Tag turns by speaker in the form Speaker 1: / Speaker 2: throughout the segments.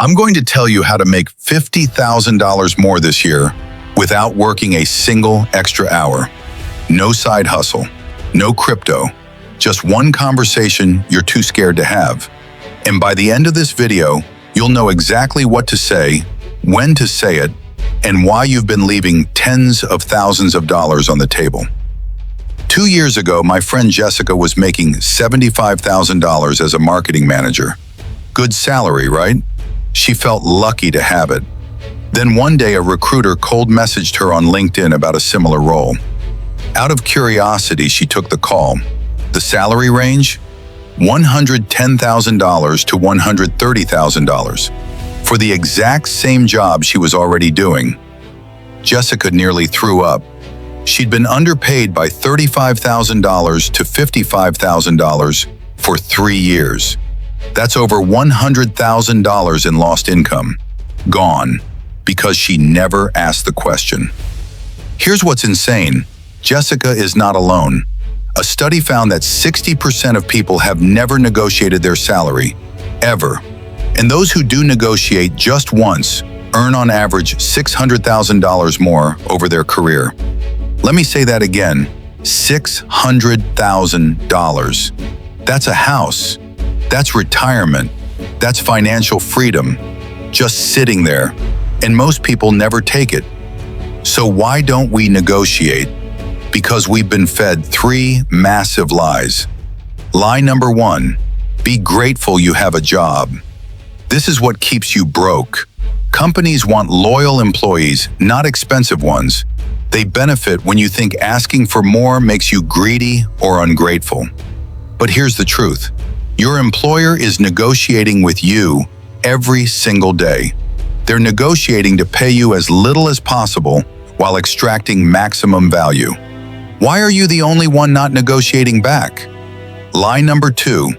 Speaker 1: I'm going to tell you how to make $50,000 more this year without working a single extra hour. No side hustle, no crypto, just one conversation you're too scared to have. And by the end of this video, you'll know exactly what to say, when to say it, and why you've been leaving tens of thousands of dollars on the table. 2 years ago, my friend Jessica was making $75,000 as a marketing manager. Good salary, right? She felt lucky to have it. Then one day, a recruiter cold messaged her on LinkedIn about a similar role. Out of curiosity, she took the call. The salary range? $110,000 to $130,000 for the exact same job she was already doing. Jessica nearly threw up. She'd been underpaid by $35,000 to $55,000 for 3 years. That's over $100,000 in lost income. Gone, because she never asked the question. Here's what's insane. Jessica is not alone. A study found that 60% of people have never negotiated their salary, ever. And those who do negotiate just once earn on average $600,000 more over their career. Let me say that again, $600,000. That's a house. That's retirement. That's financial freedom. Just sitting there. And most people never take it. So why don't we negotiate? Because we've been fed 3 massive lies. Lie number 1, be grateful you have a job. This is what keeps you broke. Companies want loyal employees, not expensive ones. They benefit when you think asking for more makes you greedy or ungrateful. But here's the truth. Your employer is negotiating with you every single day. They're negotiating to pay you as little as possible while extracting maximum value. Why are you the only one not negotiating back? Lie number 2,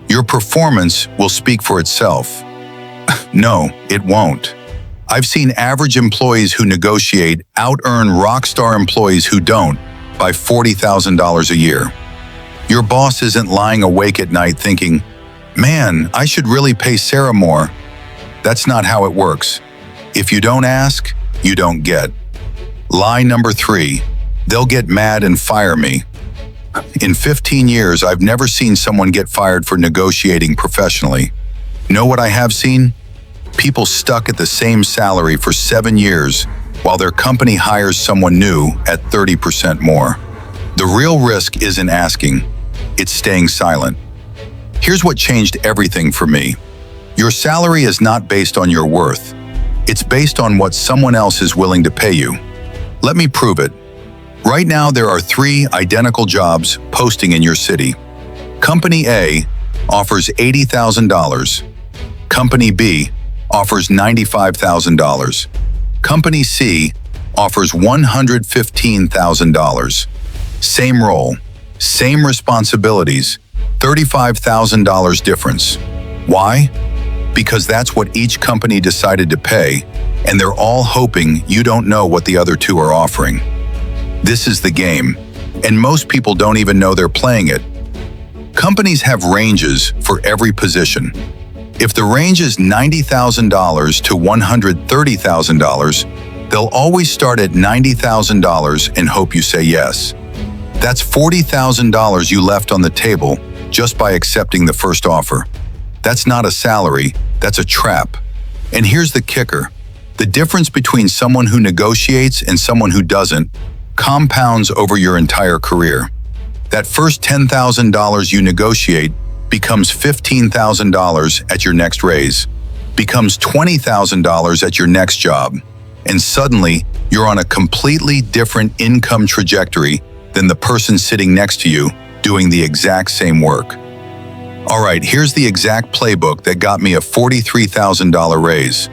Speaker 1: your performance will speak for itself. No, it won't. I've seen average employees who negotiate out-earn rockstar employees who don't by $40,000 a year. Your boss isn't lying awake at night thinking, man, I should really pay Sarah more. That's not how it works. If you don't ask, you don't get. Lie number 3, they'll get mad and fire me. In 15 years, I've never seen someone get fired for negotiating professionally. Know what I have seen? People stuck at the same salary for 7 years while their company hires someone new at 30% more. The real risk isn't asking, it's staying silent. Here's what changed everything for me. Your salary is not based on your worth. It's based on what someone else is willing to pay you. Let me prove it. Right now, there are 3 identical jobs posting in your city. Company A offers $80,000. Company B offers $95,000. Company C offers $115,000. Same role, same responsibilities, $35,000 difference. Why? Because that's what each company decided to pay, and they're all hoping you don't know what the other 2 are offering. This is the game, and most people don't even know they're playing it. Companies have ranges for every position. If the range is $90,000 to $130,000, they'll always start at $90,000 and hope you say yes. That's $40,000 you left on the table just by accepting the first offer. That's not a salary, that's a trap. And here's the kicker. The difference between someone who negotiates and someone who doesn't compounds over your entire career. That first $10,000 you negotiate becomes $15,000 at your next raise, becomes $20,000 at your next job, and suddenly you're on a completely different income trajectory than the person sitting next to you doing the exact same work. All right, here's the exact playbook that got me a $43,000 raise.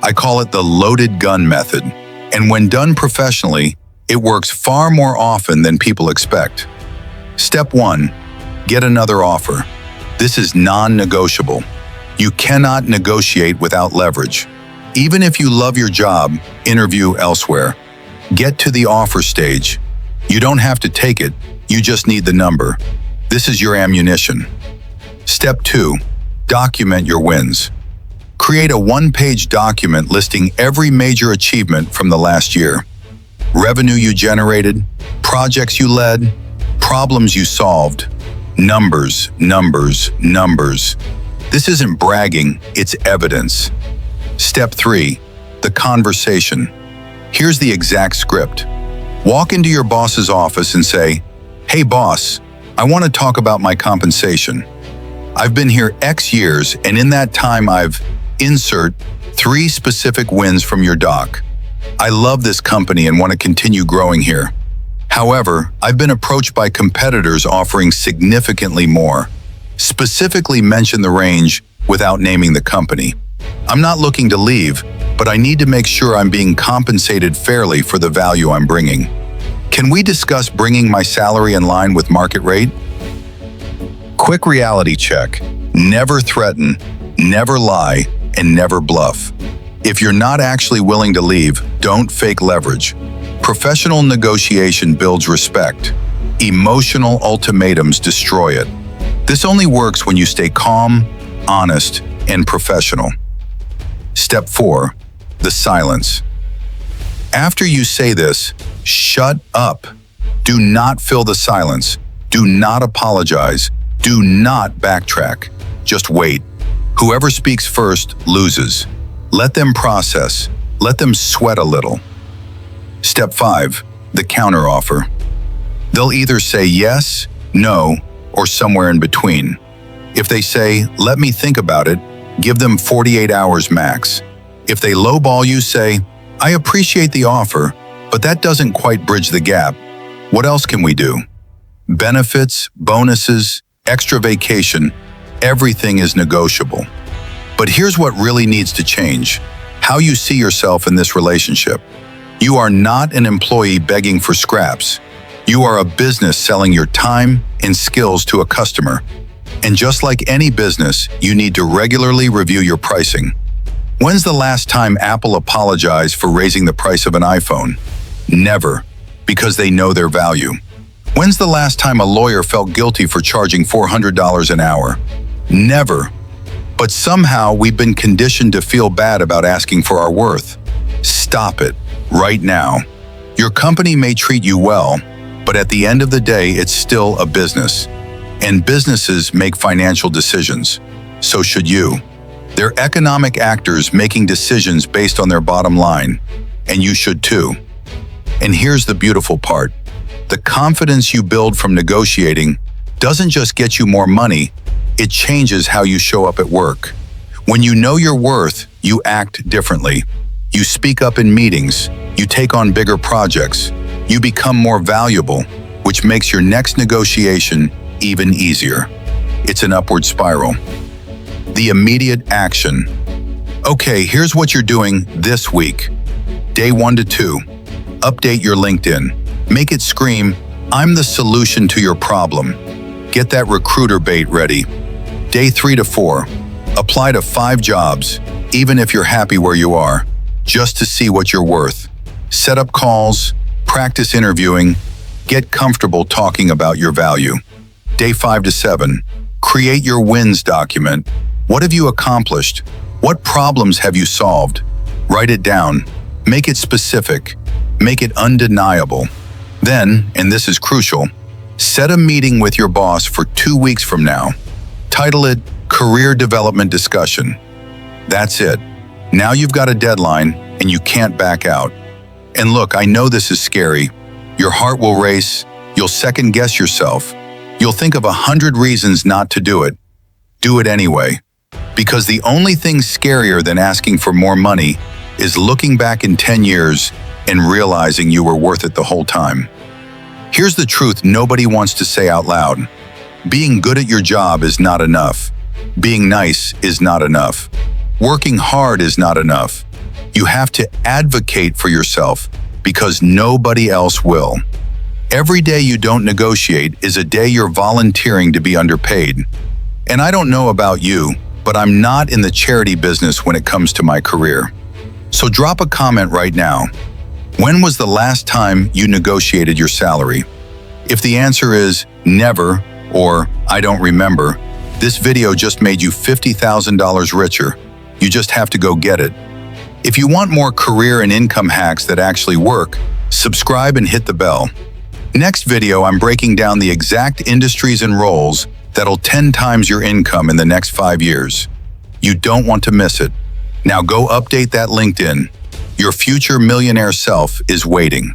Speaker 1: I call it the loaded gun method, and when done professionally, it works far more often than people expect. Step 1, get another offer. This is non-negotiable. You cannot negotiate without leverage. Even if you love your job, interview elsewhere. Get to the offer stage. You don't have to take it, you just need the number. This is your ammunition. Step 2, document your wins. Create a one-page document listing every major achievement from the last year. Revenue you generated, projects you led, problems you solved. Numbers, numbers, numbers. This isn't bragging, it's evidence. Step 3. The conversation. Here's the exact script. Walk into your boss's office and say, "Hey boss, I want to talk about my compensation. I've been here X years, and in that time I've insert 3 specific wins from your doc. I love this company and want to continue growing here. However, I've been approached by competitors offering significantly more. Specifically mention the range without naming the company. I'm not looking to leave, but I need to make sure I'm being compensated fairly for the value I'm bringing. Can we discuss bringing my salary in line with market rate?" Quick reality check. Never threaten, never lie, and never bluff. If you're not actually willing to leave, don't fake leverage. Professional negotiation builds respect. Emotional ultimatums destroy it. This only works when you stay calm, honest, and professional. Step 4. The silence. After you say this, shut up. Do not fill the silence. Do not apologize. Do not backtrack. Just wait. Whoever speaks first loses. Let them process. Let them sweat a little. Step 5. The counteroffer. They'll either say yes, no, or somewhere in between. If they say, "Let me think about it," give them 48 hours max. If they lowball you, say, "I appreciate the offer, but that doesn't quite bridge the gap. What else can we do?" Benefits, bonuses, extra vacation, everything is negotiable. But here's what really needs to change: how you see yourself in this relationship. You are not an employee begging for scraps. You are a business selling your time and skills to a customer. And just like any business, you need to regularly review your pricing. When's the last time Apple apologized for raising the price of an iPhone? Never, because they know their value. When's the last time a lawyer felt guilty for charging $400 an hour? Never. But somehow we've been conditioned to feel bad about asking for our worth. Stop it, right now. Your company may treat you well, but at the end of the day, it's still a business. And businesses make financial decisions. So should you. They're economic actors making decisions based on their bottom line, and you should too. And here's the beautiful part. The confidence you build from negotiating doesn't just get you more money, it changes how you show up at work. When you know your worth, you act differently. You speak up in meetings, you take on bigger projects, you become more valuable, which makes your next negotiation even easier. It's an upward spiral. The immediate action. Okay, here's what you're doing this week. Day 1 to 2. Update your LinkedIn. Make it scream, "I'm the solution to your problem." Get that recruiter bait ready. Day 3 to 4. Apply to 5 jobs, even if you're happy where you are, just to see what you're worth. Set up calls, practice interviewing, get comfortable talking about your value. Day 5 to 7. Create your wins document. What have you accomplished? What problems have you solved? Write it down. Make it specific. Make it undeniable. Then, and this is crucial, set a meeting with your boss for 2 weeks from now. Title it Career Development Discussion. That's it. Now you've got a deadline and you can't back out. And look, I know this is scary. Your heart will race. You'll second guess yourself. You'll think of 100 reasons not to do it. Do it anyway. Because the only thing scarier than asking for more money is looking back in 10 years and realizing you were worth it the whole time. Here's the truth nobody wants to say out loud. Being good at your job is not enough. Being nice is not enough. Working hard is not enough. You have to advocate for yourself because nobody else will. Every day you don't negotiate is a day you're volunteering to be underpaid. And I don't know about you, but I'm not in the charity business when it comes to my career. So drop a comment right now. When was the last time you negotiated your salary? If the answer is never or I don't remember, this video just made you $50,000 richer. You just have to go get it. If you want more career and income hacks that actually work, subscribe and hit the bell. Next video, I'm breaking down the exact industries and roles that'll 10 times your income in the next 5 years. You don't want to miss it. Now go update that LinkedIn. Your future millionaire self is waiting.